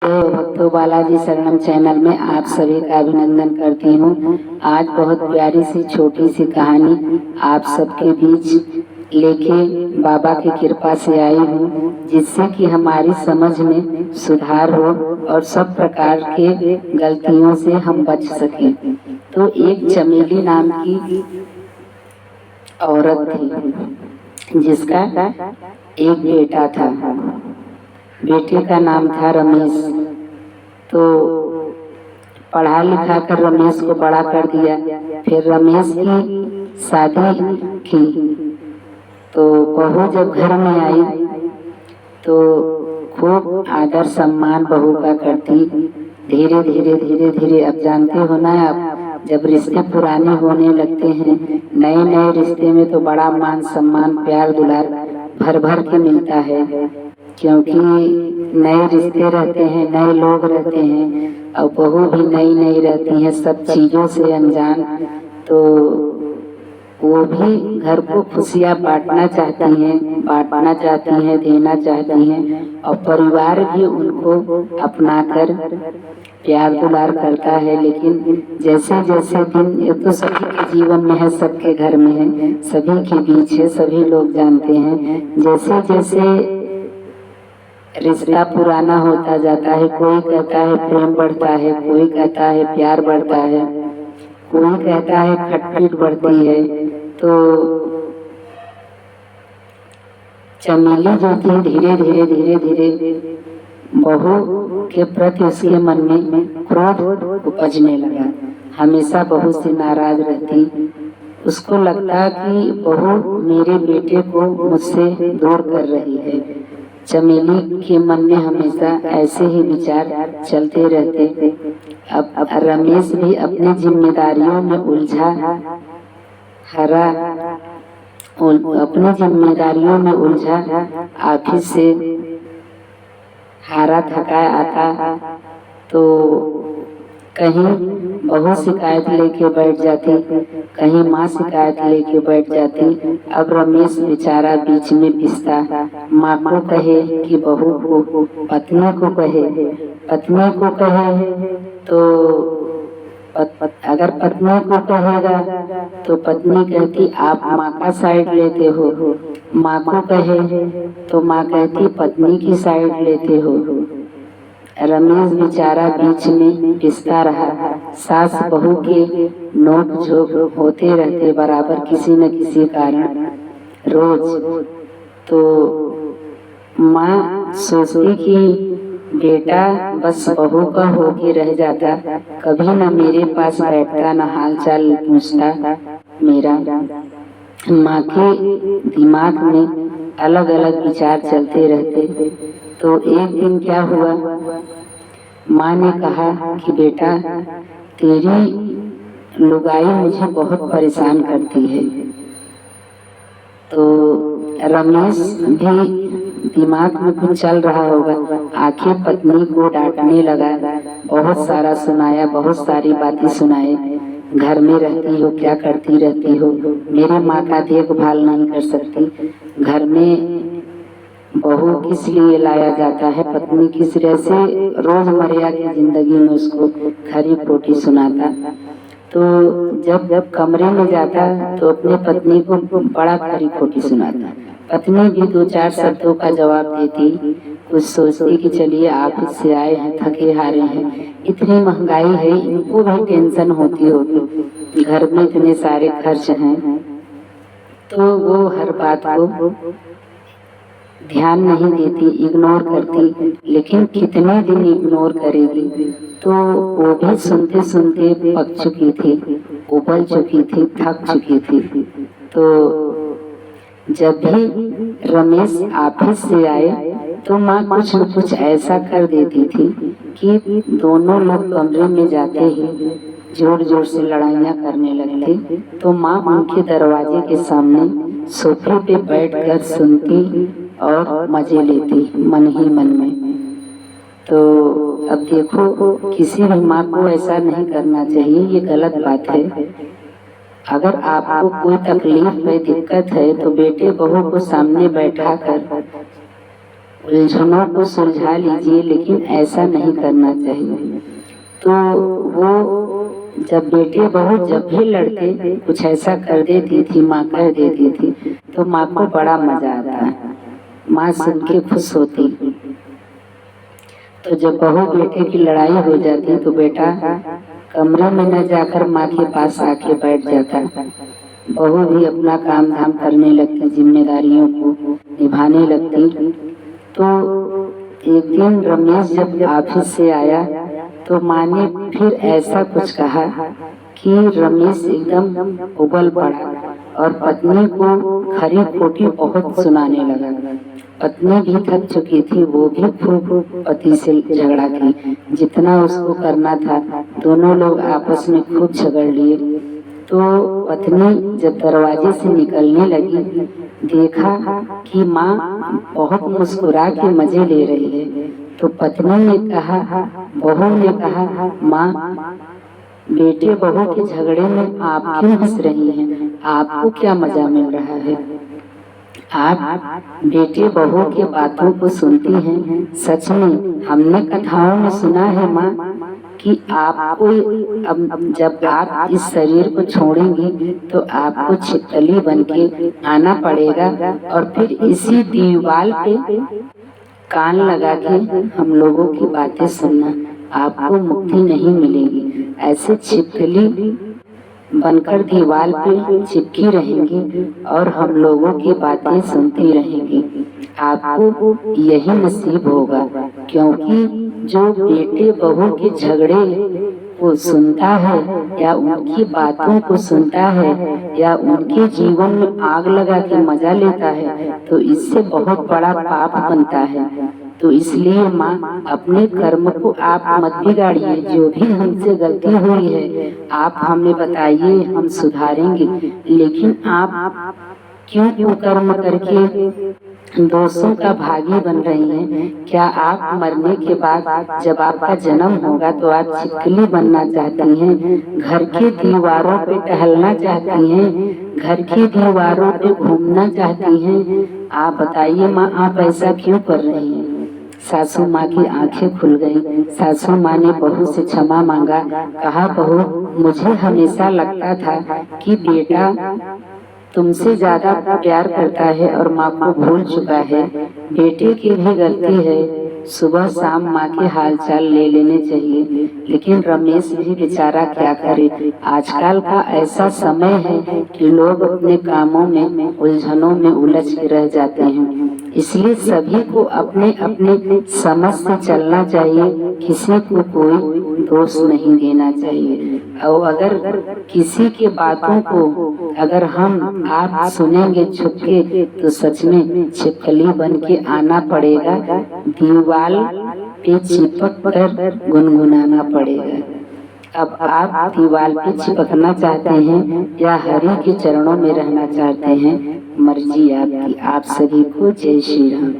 गुरुदेव भक्तो बालाजी शरणम चैनल में आप सभी का अभिनंदन करती हूँ। आज बहुत प्यारी सी छोटी सी कहानी आप सबके बीच लेके बाबा की कृपा से आई हूँ, जिससे कि हमारी समझ में सुधार हो और सब प्रकार के गलतियों से हम बच सकें। तो एक चमेली नाम की औरत थी, जिसका एक बेटा था। बेटे का नाम था रमेश। तो पढ़ा लिखा कर रमेश को बड़ा कर दिया। फिर रमेश की शादी की तो बहू जब घर में आई तो खूब आदर सम्मान बहू का करती। धीरे धीरे अब जानते हो ना, अब जब रिश्ते पुराने होने लगते हैं, नए नए रिश्ते में तो बड़ा मान सम्मान प्यार दुलार भर भर के मिलता है, क्योंकि नए रिश्ते रहते हैं, नए लोग रहते हैं और बहू भी नई नई रहती हैं, सब चीज़ों से अनजान। तो वो भी घर को खुशियाँ बांटना चाहती हैं, देना चाहती हैं और परिवार भी उनको अपनाकर प्यार दुलार करता है। लेकिन जैसे जैसे दिन, ये तो सभी के जीवन में है, सबके घर में है, सभी के बीच है, सभी लोग जानते हैं। जैसे जैसे रिश्ता पुराना होता जाता है, कोई कहता है प्रेम बढ़ता है, कोई कहता है प्यार बढ़ता है, कोई कहता है खटपट बढ़ती है। तो चमेली जो थी धीरे धीरे बहू के प्रति उसके मन में क्रोध उपजने लगा। हमेशा बहू से नाराज रहती। उसको लगता कि बहू मेरे बेटे को मुझसे दूर कर रही है। चमेली के मन में हमेशा ऐसे ही विचार चलते रहते। अब रमेश भी अपनी जिम्मेदारियों में उलझा ऑफिस से हारा थका आता तो कहीं बहू शिकायत लेके बैठ जाती, कहीं माँ शिकायत लेके बैठ जाती। अब रमेश बेचारा बीच में पिसता, माँ को कहे कि बहू को, पत्नी को कहे तो अगर पत्नी को कहेगा तो पत्नी कहती आप माँ का साइड लेते हो, माँ को कहे तो माँ कहती पत्नी की साइड लेते हो। रमेश बेचारा बीच में पिसता रहा। सास बहू के नोक झोंक होते रहते बराबर, किसी न किसी कारण रोज। तो माँ सोचती कि बेटा बस बहू का होके रह जाता, कभी न मेरे पास बैठता, न हाल चाल पूछता मेरा। माँ के दिमाग में अलग अलग विचार चलते रहते। तो एक दिन क्या हुआ, माँ ने कहा कि बेटा तेरी लुगाई मुझे बहुत परेशान करती है। तो रमेश भी दिमाग में कुछ चल रहा होगा, आखिर पत्नी को डांटने लगा। बहुत सारा सुनाया, बहुत सारी बातें सुनाए। घर में रहती हो, क्या करती रहती हो, मेरे माँ का देखभाल नहीं कर सकती, घर में बहू किस लिए लाया जाता है, पत्नी किस तरह से रोजमर्रा की जिंदगी में उसको खरी खोटी सुनाता। तो जब कमरे में जाता तो अपने पत्नी को बड़ा खरी खोटी सुनाता। पत्नी भी दो चार शब्दों का जवाब देती, कुछ सोचती कि चलिए ऑफिस से आए हैं, थके हारे हैं, इतनी महंगाई है, इनको भी टेंशन होती होगी, घर में इतने सारे खर्च हैं। तो वो हर बात को ध्यान नहीं देती, इग्नोर करती। लेकिन कितने दिन इग्नोर करेगी। तो वो भी सुनते सुनते पक चुकी थी, उबल चुकी थी, थक चुकी थी। तो जब भी रमेश ऑफिस से आए तो माँ कुछ न कुछ ऐसा कर देती थी कि दोनों लोग कमरे में जाते ही जोर जोर से लड़ाइयाँ करने लगते। तो माँ उनके दरवाजे के सामने सोफे पे बैठकर सुनती और मजे लेती मन ही मन में। तो अब देखो, किसी भी माँ को ऐसा नहीं करना चाहिए, ये गलत बात है। अगर आपको कोई तकलीफ है, दिक्कत है, तो बेटे बहू को सामने बैठा कर उलझनों को सुलझा लीजिए, लेकिन ऐसा नहीं करना चाहिए। तो वो जब बेटे बहू जब भी लड़ते, कुछ ऐसा कर देती थी माँ, कर देती थी, तो माँ को बड़ा मजा आता, माँ सुन के खुश होती। तो जब बहू बेटे की लड़ाई हो जाती तो बेटा कमरे में न जाकर माँ के पास आके बैठ जाता। बहू भी अपना काम धाम करने लगती, जिम्मेदारियों को निभाने लगती। तो एक दिन रमेश जब ऑफिस से आया तो माँ ने फिर ऐसा कुछ कहा कि रमेश एकदम उबल पड़ा और पत्नी को खरी खोटी बहुत सुनाने लगा। पत्नी भी थक चुकी थी, वो भी खूब पति से झगड़ा की, जितना उसको करना था दोनों लोग आपस में खूब झगड़ लिए। तो पत्नी जब दरवाजे से निकलने लगी, देखा कि माँ बहुत मुस्कुरा के मजे ले रही है। तो पत्नी ने कहा, बहू ने कहा, माँ बेटे बहू के झगड़े में आप क्यों हंस रही हैं? आपको क्या मजा मिल रहा है? आप बेटे बहू के बातों को सुनती हैं। सच में हमने कथाओं में सुना है माँ कि आपको अब जब आप इस शरीर को छोड़ेंगी तो आपको छिपकली बनके आना पड़ेगा और फिर इसी दीवार पे कान लगा के हम लोगों की बातें सुनना, आपको मुक्ति नहीं मिलेगी। ऐसे छिपकली बनकर दीवार पे चिपकी रहेंगी और हम लोगों की बातें सुनती रहेंगी। आपको यही नसीब होगा, क्योंकि जो बेटे बहू के झगड़े को सुनता है या उनकी बातों को सुनता है या उनके जीवन में आग लगा के मजा लेता है, तो इससे बहुत बड़ा पाप बनता है। तो इसलिए माँ अपने कर्म को आप मत बिगाड़िए। जो भी हमसे गलती हुई है आप हमें बताइए, हम सुधारेंगे। लेकिन आप क्यों कुकर्म करके दोषों का भागी बन रही हैं? क्या आप मरने के बाद जब आपका जन्म होगा तो आप छिपकली बनना चाहती हैं? घर की दीवारों पे टहलना चाहती हैं? घर की दीवारों पे घूमना चाहती हैं? आप बताइए माँ, आप ऐसा क्यों कर रही हैं? सासू माँ की आंखें खुल गई। सासू माँ ने बहू से क्षमा मांगा, कहा, बहू मुझे हमेशा लगता था कि बेटा तुमसे ज्यादा प्यार करता है और माँ को भूल चुका है। बेटे की भी गलती है, सुबह शाम माँ के हालचाल ले लेने चाहिए। लेकिन रमेश भी बेचारा क्या करे, आजकल का ऐसा समय है कि लोग अपने कामों में उलझनों में उलझ के रह जाते हैं। इसलिए सभी को अपने अपने समझ से चलना चाहिए, किसी को कोई दोष नहीं देना चाहिए। और अगर किसी की बातों को अगर हम आप सुनेंगे छुप के, तो सच में छिपकली बन के आना पड़ेगा, दीवार पे चिपक कर गुनगुनाना पड़ेगा। अब आप दीवार पे चिपकना चाहते हैं या हरि के चरणों में रहना चाहते हैं, मर्जी आपकी। आप सभी को जय श्री राम।